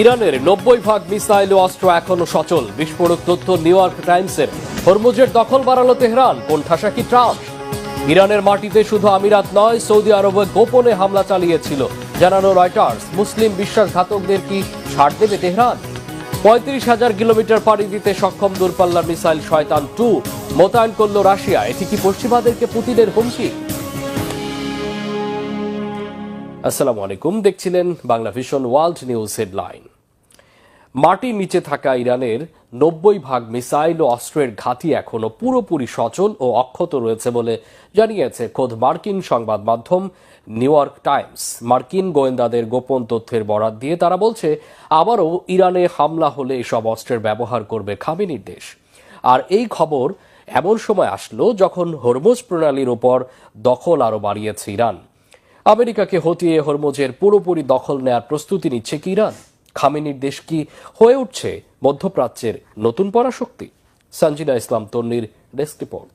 ইরানের 90% মিসাইল ও অস্ত্র এখনো সচল। বিস্ফোরক তথ্য নিউ ইয়র্ক টাইমসের। হরমুজের দখল বাড়ালো তেহরান, কোণঠাসা কি ট্রাম্প? ইরানের মাটিতে শুধু আমিরাত নয়, সৌদি আরবে গোপনে হামলা চালিয়েছিল জানানো রয়টার্স। মুসলিম বিশ্বাসঘাতকদের কি ছাড় দেবে তেহরান? 35,000 কিলোমিটার পাড়ি দিতে সক্ষম দূরপাল্লার মিসাইল শয়তান 2 মোতায়েন করল রাশিয়া। এটি কি পশ্চিমাদেরকে পুতিনের হুমকি? আসসালামু আলাইকুম, দেখছিলেন Bangla vision world news headline. মাটির নিচে থাকা ইরানের 90% মিসাইল ও অস্ত্রের ঘাঁটি এখনো পুরোপুরি সচল ও অক্ষত রয়েছে বলে জানিয়েছে খোদ মার্কিন সংবাদ মাধ্যম নিউ ইয়র্ক টাইমস। মার্কিন গোয়েন্দাদের গোপন তথ্যের বরাত দিয়ে তারা বলছে, আবারও ইরানে হামলা হলে এসব অস্ত্রের ব্যবহার করবে খামেনির দেশ। আর এই খবর এমন সময় আসলো যখন হরমুজ প্রণালীর ওপর দখল আরও বাড়িয়েছে ইরান। আমেরিকাকে হটিয়ে হরমুজের পুরোপুরি দখল নেয়ার প্রস্তুতি নিচ্ছে কি ইরান? খামেনির দেশ কি হয়ে উঠছে মধ্যপ্রাচ্যের নতুন পরাশক্তি? সঞ্জিনা ইসলাম তন্নির ডেস্ক রিপোর্ট।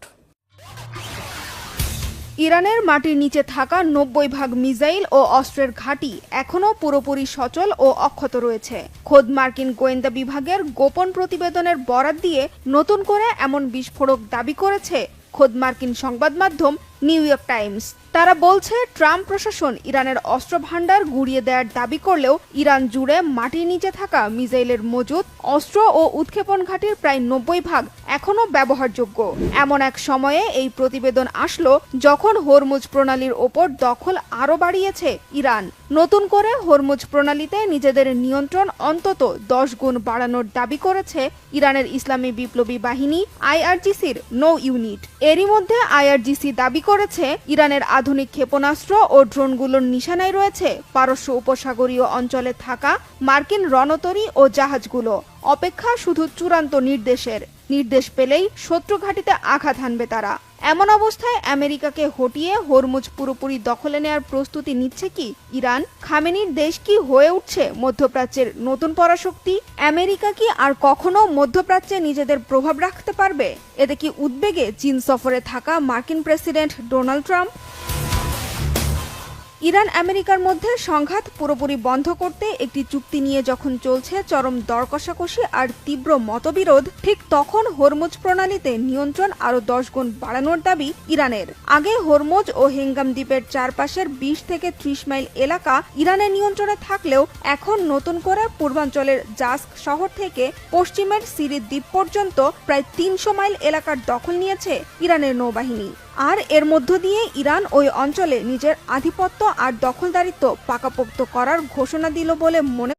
ইরানের মাটির নিচে থাকা 90% মিসাইল ও অস্ত্রের ঘাঁটি এখনও পুরোপুরি সচল ও অক্ষত রয়েছে। খোদ মার্কিন গোয়েন্দা বিভাগের গোপন প্রতিবেদনের বরাত দিয়ে নতুন করে এমন বিস্ফোরক দাবি করেছে খোদ মার্কিন সংবাদ মাধ্যম নিউ ইয়র্ক টাইমস। তারা বলছে, ট্রাম্প প্রশাসন ইরানের অস্ত্র ভান্ডার গুড়িয়ে দেওয়ার দাবি করলেও ইরান জুড়ে মাটির নিচে থাকা মিসাইলের মজুদ, অস্ত্র ও উৎক্ষেপণ ঘাঁটির প্রায় 90% এখনও ব্যবহারযোগ্য। এমন এক সময়ে এই প্রতিবেদন আসলো যখন হরমুজ প্রণালীর ওপর দখল আরও বাড়িয়েছে ইরান। নতুন করে হরমুজ প্রণালীতে নিজেদের নিয়ন্ত্রণ অন্তত 10 গুণ বাড়ানোর দাবি করেছে ইরানের ইসলামী বিপ্লবী বাহিনী IRGCর নৌ ইউনিট। এরই মধ্যে IRGC দাবি করেছে, ইরানের আধুনিক ক্ষেপণাস্ত্র ও ড্রোনগুলোর নিশানায় রয়েছে পারস্য উপসাগরীয় অঞ্চলে থাকা মার্কিন রণতরী ও জাহাজগুলো। অপেক্ষা শুধু চূড়ান্ত নির্দেশ পেলেই শত্রু ঘাঁটিতে আঘাত হানবে তারা। এমন অবস্থায় আমেরিকাকে হটিয়ে হরমুজ পুরোপুরি দখলে নেয়ার প্রস্তুতি নিচ্ছে কি ইরান? খামেনির দেশ কি হয়ে উঠছে মধ্যপ্রাচ্যের নতুন পরাশক্তি? আমেরিকা কি আর কখনো মধ্যপ্রাচ্যে নিজেদের প্রভাব রাখতে পারবে? এতে কি উদ্বেগে চীন সফরে থাকা মার্কিন প্রেসিডেন্ট ডোনাল্ড ট্রাম্প? ইরান আমেরিকার মধ্যে সংঘাত পুরোপুরি বন্ধ করতে একটি চুক্তি নিয়ে যখন চলছে চরম দর কষাকষি আর তীব্র মতবিরোধ, ঠিক তখন হরমুজ প্রণালীতে নিয়ন্ত্রণ আরও 10 গুণ বাড়ানোর দাবি ইরানের। আগে হরমুজ ও হেঙ্গাম দ্বীপের চারপাশের 20 থেকে 30 মাইল এলাকা ইরানের নিয়ন্ত্রণে থাকলেও এখন নতুন করে পূর্বাঞ্চলের জাস্ক শহর থেকে পশ্চিমের সিরিজ দ্বীপ পর্যন্ত প্রায় 300 মাইল এলাকার দখল নিয়েছে ইরানের নৌবাহিনী। আর এর মধ্য দিয়ে ইরান ওই অঞ্চলে নিজের আধিপত্য আর দখলদারিত্ব পাকাপোক্ত করার ঘোষণা দিল বলে মনে